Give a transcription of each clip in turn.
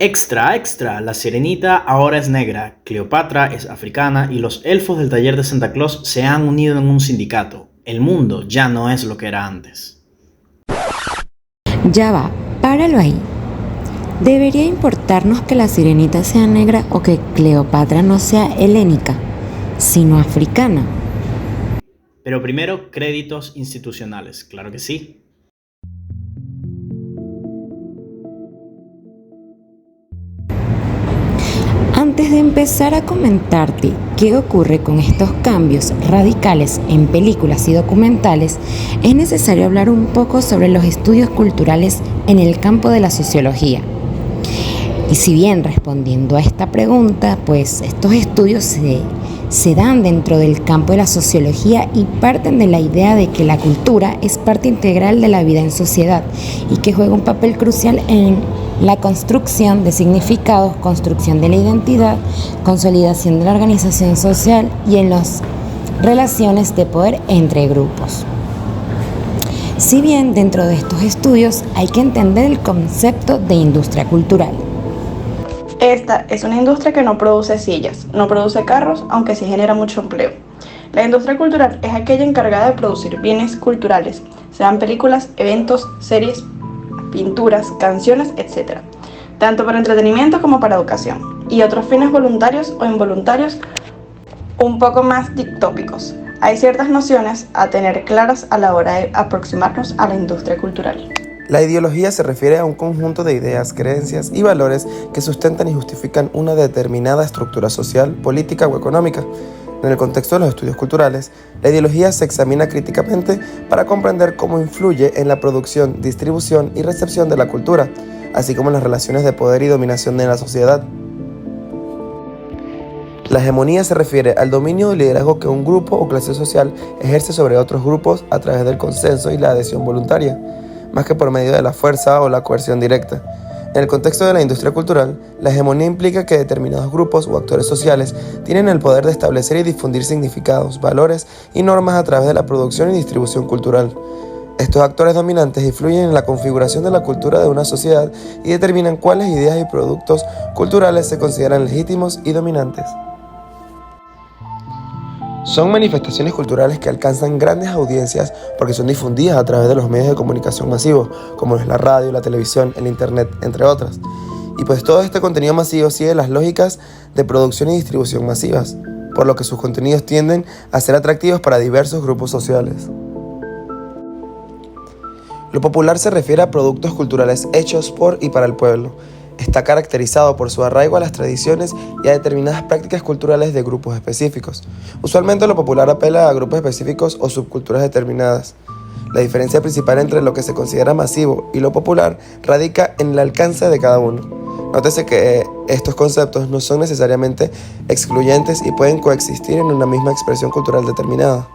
Extra, extra, la sirenita ahora es negra, Cleopatra es africana y los elfos del taller de Santa Claus se han unido en un sindicato. El mundo ya no es lo que era antes. Ya va, páralo ahí. ¿Debería importarnos que la sirenita sea negra o que Cleopatra no sea helénica, sino africana? Pero primero, créditos institucionales, claro que sí. Antes de empezar a comentarte qué ocurre con estos cambios radicales en películas y documentales, es necesario hablar un poco sobre los estudios culturales en el campo de la sociología. Y si bien respondiendo a esta pregunta, pues estos estudios se dan dentro del campo de la sociología y parten de la idea de que la cultura es parte integral de la vida en sociedad y que juega un papel crucial en la construcción de significados, construcción de la identidad, consolidación de la organización social y en las relaciones de poder entre grupos. Si bien dentro de estos estudios hay que entender el concepto de industria cultural. Esta es una industria que no produce sillas, no produce carros, aunque sí genera mucho empleo. La industria cultural es aquella encargada de producir bienes culturales, sean películas, eventos, series, pinturas, canciones, etc., tanto para entretenimiento como para educación, y otros fines voluntarios o involuntarios un poco más distópicos. Hay ciertas nociones a tener claras a la hora de aproximarnos a la industria cultural. La ideología se refiere a un conjunto de ideas, creencias y valores que sustentan y justifican una determinada estructura social, política o económica. En el contexto de los estudios culturales, la ideología se examina críticamente para comprender cómo influye en la producción, distribución y recepción de la cultura, así como en las relaciones de poder y dominación de la sociedad. La hegemonía se refiere al dominio o liderazgo que un grupo o clase social ejerce sobre otros grupos a través del consenso y la adhesión voluntaria, más que por medio de la fuerza o la coerción directa. En el contexto de la industria cultural, la hegemonía implica que determinados grupos o actores sociales tienen el poder de establecer y difundir significados, valores y normas a través de la producción y distribución cultural. Estos actores dominantes influyen en la configuración de la cultura de una sociedad y determinan cuáles ideas y productos culturales se consideran legítimos y dominantes. Son manifestaciones culturales que alcanzan grandes audiencias porque son difundidas a través de los medios de comunicación masivos, como es la radio, la televisión, el internet, entre otras. Y pues todo este contenido masivo sigue las lógicas de producción y distribución masivas, por lo que sus contenidos tienden a ser atractivos para diversos grupos sociales. Lo popular se refiere a productos culturales hechos por y para el pueblo. Está caracterizado por su arraigo a las tradiciones y a determinadas prácticas culturales de grupos específicos. Usualmente lo popular apela a grupos específicos o subculturas determinadas. La diferencia principal entre lo que se considera masivo y lo popular radica en el alcance de cada uno. Nótese que estos conceptos no son necesariamente excluyentes y pueden coexistir en una misma expresión cultural determinada.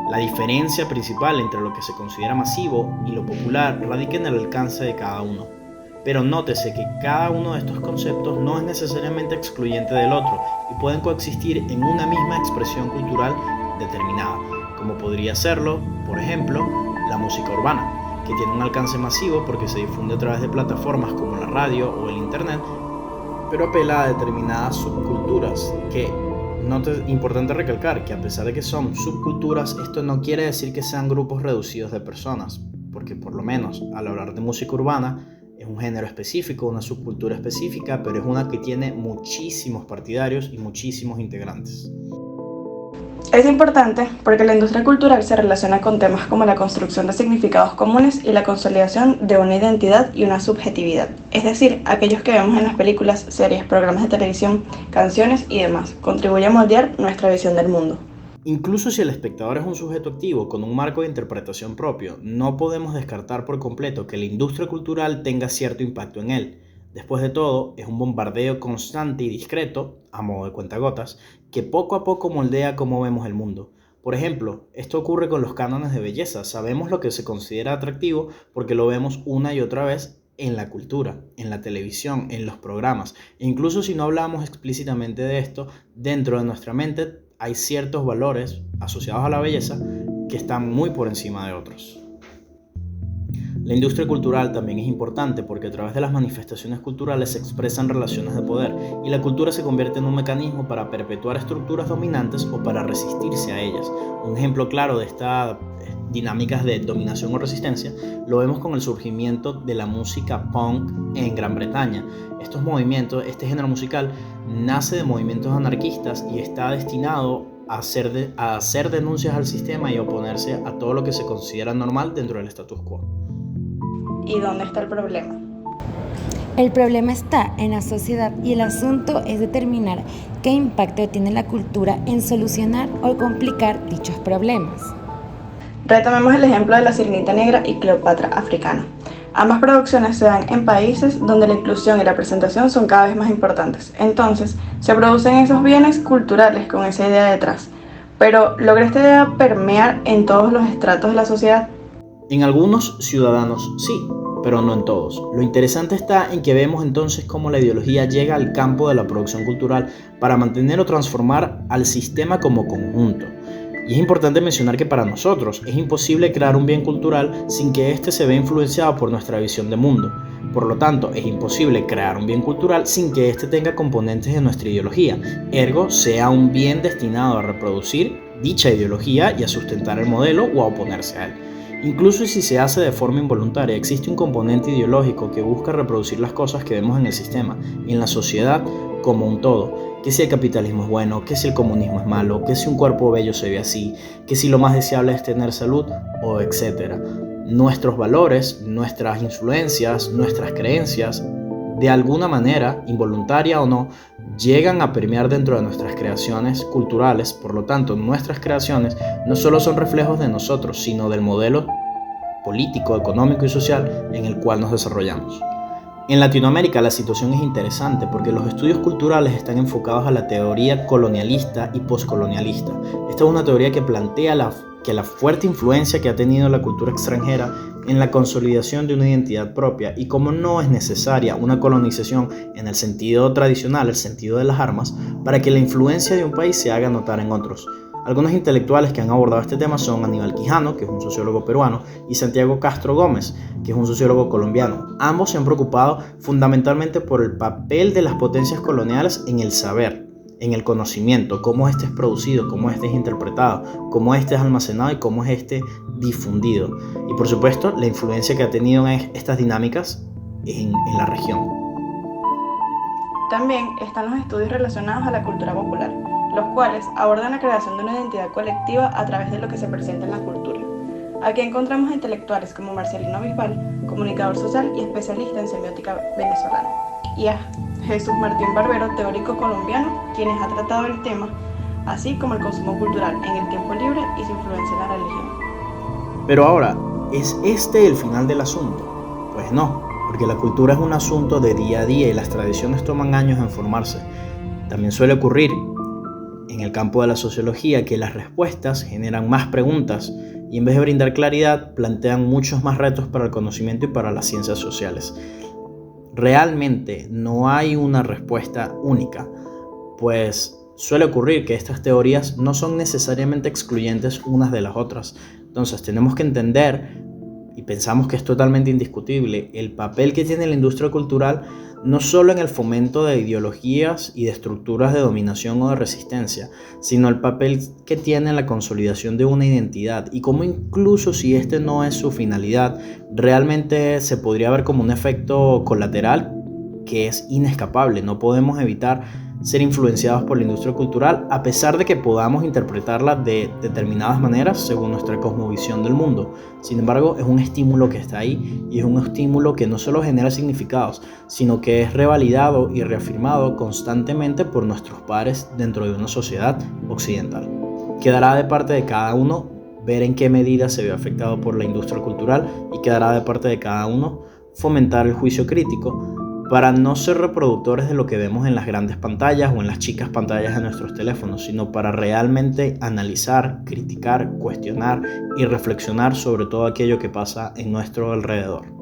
La diferencia principal entre lo que se considera masivo y lo popular radica en el alcance de cada uno. Pero nótese que cada uno de estos conceptos no es necesariamente excluyente del otro y pueden coexistir en una misma expresión cultural determinada, como podría serlo, por ejemplo, la música urbana, que tiene un alcance masivo porque se difunde a través de plataformas como la radio o el internet, pero apela a determinadas subculturas que, importante recalcar que a pesar de que son subculturas, esto no quiere decir que sean grupos reducidos de personas, porque por lo menos al hablar de música urbana, es un género específico, una subcultura específica, pero es una que tiene muchísimos partidarios y muchísimos integrantes. Es importante porque la industria cultural se relaciona con temas como la construcción de significados comunes y la consolidación de una identidad y una subjetividad, es decir, aquellos que vemos en las películas, series, programas de televisión, canciones y demás, contribuye a moldear nuestra visión del mundo. Incluso si el espectador es un sujeto activo con un marco de interpretación propio, no podemos descartar por completo que la industria cultural tenga cierto impacto en él. Después de todo, es un bombardeo constante y discreto, a modo de cuentagotas, que poco a poco moldea cómo vemos el mundo. Por ejemplo, esto ocurre con los cánones de belleza. Sabemos lo que se considera atractivo porque lo vemos una y otra vez en la cultura, en la televisión, en los programas. E incluso si no hablamos explícitamente de esto, dentro de nuestra mente hay ciertos valores asociados a la belleza que están muy por encima de otros. La industria cultural también es importante porque a través de las manifestaciones culturales se expresan relaciones de poder y la cultura se convierte en un mecanismo para perpetuar estructuras dominantes o para resistirse a ellas. Un ejemplo claro de estas dinámicas de dominación o resistencia lo vemos con el surgimiento de la música punk en Gran Bretaña. Estos movimientos, este género musical, nace de movimientos anarquistas y está destinado a hacer denuncias al sistema y oponerse a todo lo que se considera normal dentro del status quo. ¿Y dónde está el problema? El problema está en la sociedad y el asunto es determinar qué impacto tiene la cultura en solucionar o complicar dichos problemas. Retomemos el ejemplo de La Sirenita Negra y Cleopatra Africana. Ambas producciones se dan en países donde la inclusión y la presentación son cada vez más importantes. Entonces, se producen esos bienes culturales con esa idea detrás. Pero, ¿logra esta idea permear en todos los estratos de la sociedad? En algunos ciudadanos sí, pero no en todos. Lo interesante está en que vemos entonces cómo la ideología llega al campo de la producción cultural para mantener o transformar al sistema como conjunto. Y es importante mencionar que para nosotros es imposible crear un bien cultural sin que éste se vea influenciado por nuestra visión de mundo. Por lo tanto, es imposible crear un bien cultural sin que éste tenga componentes de nuestra ideología, ergo sea un bien destinado a reproducir dicha ideología y a sustentar el modelo o a oponerse a él. Incluso si se hace de forma involuntaria, existe un componente ideológico que busca reproducir las cosas que vemos en el sistema, en la sociedad como un todo. Que si el capitalismo es bueno, que si el comunismo es malo, que si un cuerpo bello se ve así, que si lo más deseable es tener salud, o etc. Nuestros valores, nuestras influencias, nuestras creencias, de alguna manera, involuntaria o no, llegan a permear dentro de nuestras creaciones culturales. Por lo tanto, nuestras creaciones no solo son reflejos de nosotros, sino del modelo político, económico y social en el cual nos desarrollamos. En Latinoamérica la situación es interesante porque los estudios culturales están enfocados a la teoría colonialista y poscolonialista. Esta es una teoría que plantea que la fuerte influencia que ha tenido la cultura extranjera en la consolidación de una identidad propia y cómo no es necesaria una colonización en el sentido tradicional, el sentido de las armas, para que la influencia de un país se haga notar en otros. Algunos intelectuales que han abordado este tema son Aníbal Quijano, que es un sociólogo peruano, y Santiago Castro Gómez, que es un sociólogo colombiano. Ambos se han preocupado fundamentalmente por el papel de las potencias coloniales en el saber, en el conocimiento, cómo este es producido, cómo este es interpretado, cómo este es almacenado y cómo es este difundido. Y por supuesto, la influencia que ha tenido en estas dinámicas en la región. También están los estudios relacionados a la cultura popular, los cuales abordan la creación de una identidad colectiva a través de lo que se presenta en la cultura. Aquí encontramos a intelectuales como Marcelino Bisbal, comunicador social y especialista en semiótica venezolana, y a Jesús Martín Barbero, teórico colombiano, quienes ha tratado el tema, así como el consumo cultural en el tiempo libre y su influencia en la religión. Pero ahora, ¿es este el final del asunto? Pues no, porque la cultura es un asunto de día a día y las tradiciones toman años en formarse. También suele ocurrir en el campo de la sociología que las respuestas generan más preguntas y en vez de brindar claridad plantean muchos más retos para el conocimiento y para las ciencias sociales. Realmente no hay una respuesta única, pues suele ocurrir que estas teorías no son necesariamente excluyentes unas de las otras. Entonces tenemos que entender, y pensamos que es totalmente indiscutible, el papel que tiene la industria cultural no solo en el fomento de ideologías y de estructuras de dominación o de resistencia, sino el papel que tiene en la consolidación de una identidad y cómo incluso si este no es su finalidad, realmente se podría ver como un efecto colateral que es inescapable. No podemos evitar ser influenciados por la industria cultural a pesar de que podamos interpretarla de determinadas maneras según nuestra cosmovisión del mundo. Sin embargo, es un estímulo que está ahí y es un estímulo que no solo genera significados, sino que es revalidado y reafirmado constantemente por nuestros pares dentro de una sociedad occidental. Quedará de parte de cada uno ver en qué medida se ve afectado por la industria cultural y quedará de parte de cada uno fomentar el juicio crítico para no ser reproductores de lo que vemos en las grandes pantallas o en las chicas pantallas de nuestros teléfonos, sino para realmente analizar, criticar, cuestionar y reflexionar sobre todo aquello que pasa en nuestro alrededor.